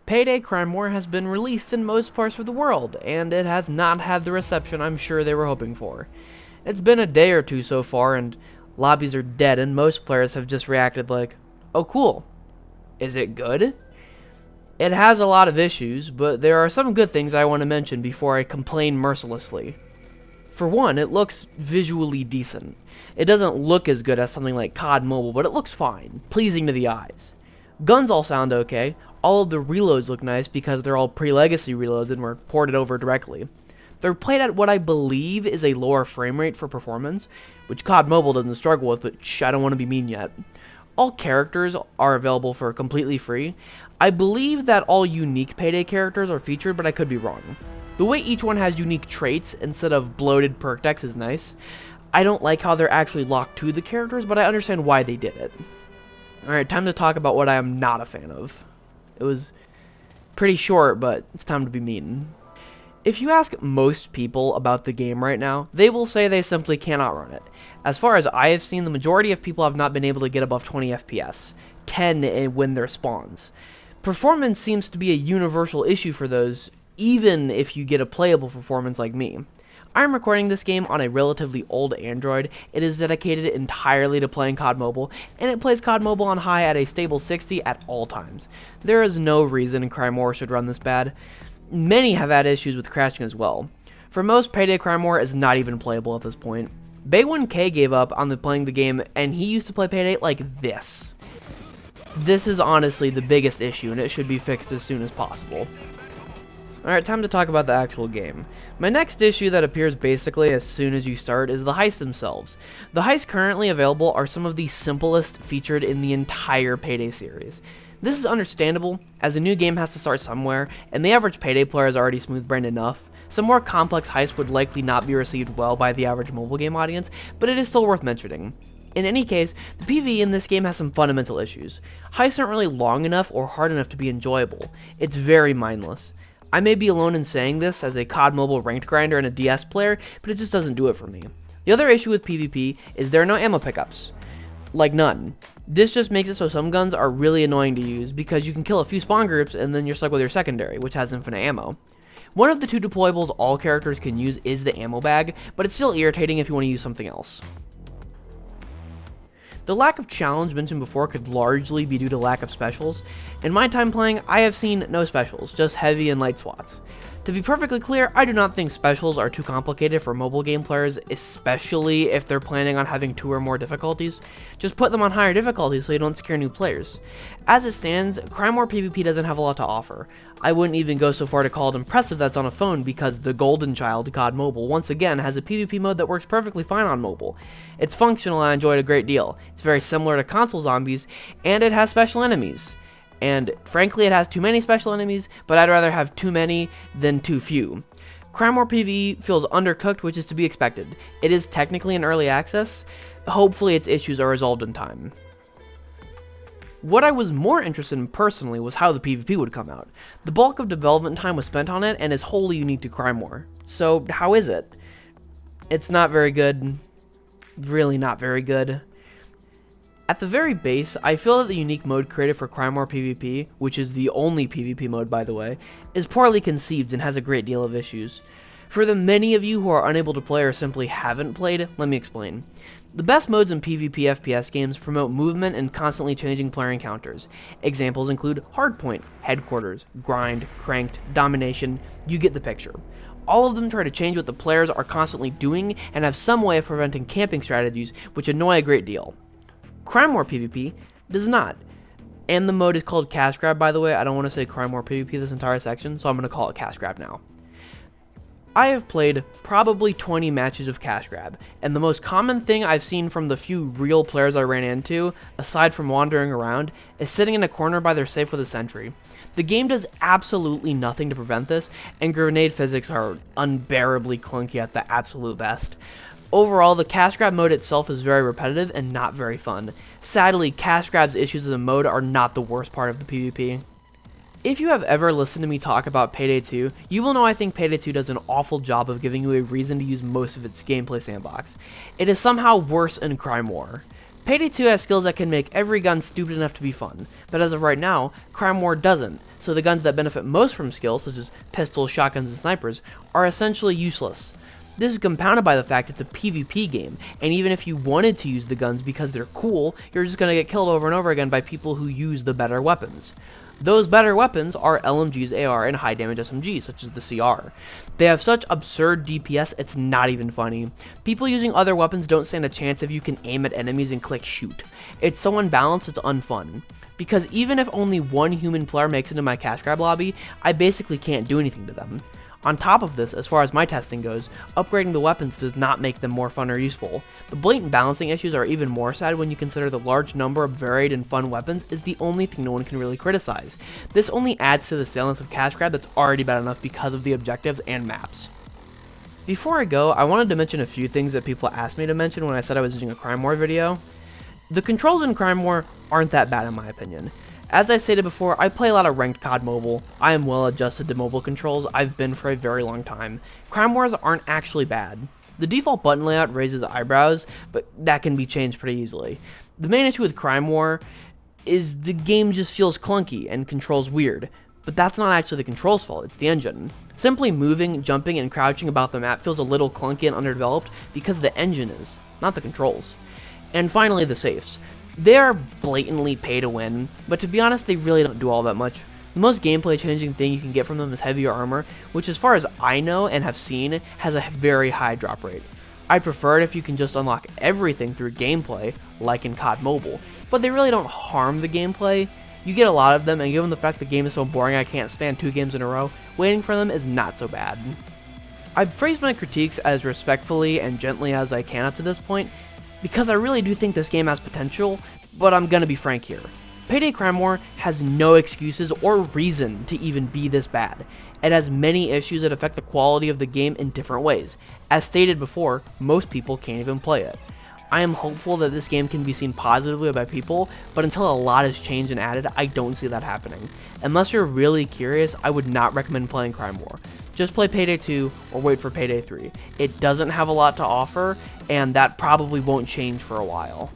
Payday Crime War has been released in most parts of the world, and it has not had the reception I'm sure they were hoping for. It's been a day or two so far, and lobbies are dead, and most players have just reacted like, oh cool. Is it good? It has a lot of issues, but there are some good things I want to mention before I complain mercilessly. For one, it looks visually decent. It doesn't look as good as something like COD Mobile, but it looks fine, pleasing to the eyes. Guns all sound okay. All of the reloads look nice because they're all pre-legacy reloads and were ported over directly. They're played at what I believe is a lower frame rate for performance, which COD Mobile doesn't struggle with, but I don't want to be mean yet. All characters are available for completely free. I believe that all unique Payday characters are featured, but I could be wrong. The way each one has unique traits instead of bloated perk decks is nice. I don't like how they're actually locked to the characters, but I understand why they did it. Alright, time to talk about what I am not a fan of. It was pretty short, but it's time to be mean. If you ask most people about the game right now, they will say they simply cannot run it. As far as I have seen, the majority of people have not been able to get above 20 FPS, 10 when their spawns. Performance seems to be a universal issue for those, even if you get a playable performance like me. I'm recording this game on a relatively old Android. It is dedicated entirely to playing COD Mobile, and it plays COD Mobile on high at a stable 60 at all times. There is no reason Crime War should run this bad. Many have had issues with crashing as well. For most, Payday Crime War is not even playable at this point. Bay1K gave up on playing the game, and he used to play Payday like this. This is honestly the biggest issue, and it should be fixed as soon as possible. Alright, time to talk about the actual game. My next issue that appears basically as soon as you start is the heists themselves. The heists currently available are some of the simplest featured in the entire Payday series. This is understandable, as a new game has to start somewhere, and the average Payday player is already smooth-brained enough. Some more complex heists would likely not be received well by the average mobile game audience, but it is still worth mentioning. In any case, the PvE in this game has some fundamental issues. Heists aren't really long enough or hard enough to be enjoyable. It's very mindless. I may be alone in saying this as a COD Mobile ranked grinder and a DS player, but it just doesn't do it for me. The other issue with PvP is there are no ammo pickups. Like none. This just makes it so some guns are really annoying to use because you can kill a few spawn groups and then you're stuck with your secondary, which has infinite ammo. One of the two deployables all characters can use is the ammo bag, but it's still irritating if you want to use something else. The lack of challenge mentioned before could largely be due to lack of specials. In my time playing, I have seen no specials, just heavy and light SWATs. To be perfectly clear, I do not think specials are too complicated for mobile game players, especially if they're planning on having 2 or more difficulties. Just put them on higher difficulties so you don't scare new players. As it stands, Crime War PvP doesn't have a lot to offer. I wouldn't even go so far to call it impressive that's on a phone because the golden child, COD Mobile, once again has a PvP mode that works perfectly fine on mobile. It's functional and I enjoy it a great deal. It's very similar to console zombies, and it has special enemies. And frankly, it has too many special enemies, but I'd rather have too many than too few. Crime War PvE feels undercooked, which is to be expected. It is technically in early access. Hopefully its issues are resolved in time. What I was more interested in personally was how the PvP would come out. The bulk of development time was spent on it and is wholly unique to Crime War. So how is it? It's not very good. Really not very good. At the very base, I feel that the unique mode created for Crime War PvP, which is the only PvP mode by the way, is poorly conceived and has a great deal of issues. For the many of you who are unable to play or simply haven't played, let me explain. The best modes in PvP FPS games promote movement and constantly changing player encounters. Examples include Hardpoint, Headquarters, Grind, Cranked, Domination, you get the picture. All of them try to change what the players are constantly doing and have some way of preventing camping strategies, which annoy a great deal. Crime War PvP does not. And the mode is called Cash Grab, by the way. I don't want to say Crime War PvP this entire section, so I'm going to call it Cash Grab now. I have played probably 20 matches of Cash Grab, and the most common thing I've seen from the few real players I ran into, aside from wandering around, is sitting in a corner by their safe with a sentry. The game does absolutely nothing to prevent this, and grenade physics are unbearably clunky at the absolute best. Overall, the Cash Grab mode itself is very repetitive and not very fun. Sadly, Cash Grab's issues as a mode are not the worst part of the PvP. If you have ever listened to me talk about Payday 2, you will know I think Payday 2 does an awful job of giving you a reason to use most of its gameplay sandbox. It is somehow worse in Crime War. Payday 2 has skills that can make every gun stupid enough to be fun, but as of right now, Crime War doesn't, so the guns that benefit most from skills, such as pistols, shotguns, and snipers, are essentially useless. This is compounded by the fact it's a PvP game, and even if you wanted to use the guns because they're cool, you're just going to get killed over and over again by people who use the better weapons. Those better weapons are LMGs, AR, and high damage SMGs, such as the CR. They have such absurd DPS, it's not even funny. People using other weapons don't stand a chance if you can aim at enemies and click shoot. It's so unbalanced, it's unfun. Because even if only one human player makes it into my cash grab lobby, I basically can't do anything to them. On top of this, as far as my testing goes, upgrading the weapons does not make them more fun or useful. The blatant balancing issues are even more sad when you consider the large number of varied and fun weapons is the only thing no one can really criticize. This only adds to the salience of cash grab that's already bad enough because of the objectives and maps. Before I go, I wanted to mention a few things that people asked me to mention when I said I was doing a Crime War video. The controls in Crime War aren't that bad in my opinion. As I stated before, I play a lot of ranked COD Mobile. I am well adjusted to mobile controls, I've been for a very long time. Crime Wars aren't actually bad. The default button layout raises eyebrows, but that can be changed pretty easily. The main issue with Crime War is the game just feels clunky and controls weird, but that's not actually the controls fault, it's the engine. Simply moving, jumping, and crouching about the map feels a little clunky and underdeveloped because the engine is, not the controls. And finally, the safes. They are blatantly pay to win, but to be honest, they really don't do all that much. The most gameplay changing thing you can get from them is heavier armor, which as far as I know and have seen, has a very high drop rate. I'd prefer it if you can just unlock everything through gameplay, like in COD Mobile, but they really don't harm the gameplay. You get a lot of them, and given the fact the game is so boring I can't stand 2 games in a row, waiting for them is not so bad. I've phrased my critiques as respectfully and gently as I can up to this point, because I really do think this game has potential, but I'm gonna be frank here. Payday Crime War has no excuses or reason to even be this bad. It has many issues that affect the quality of the game in different ways. As stated before, most people can't even play it. I am hopeful that this game can be seen positively by people, but until a lot is changed and added, I don't see that happening. Unless you're really curious, I would not recommend playing Crime War. Just play Payday 2 or wait for Payday 3. It doesn't have a lot to offer, and that probably won't change for a while.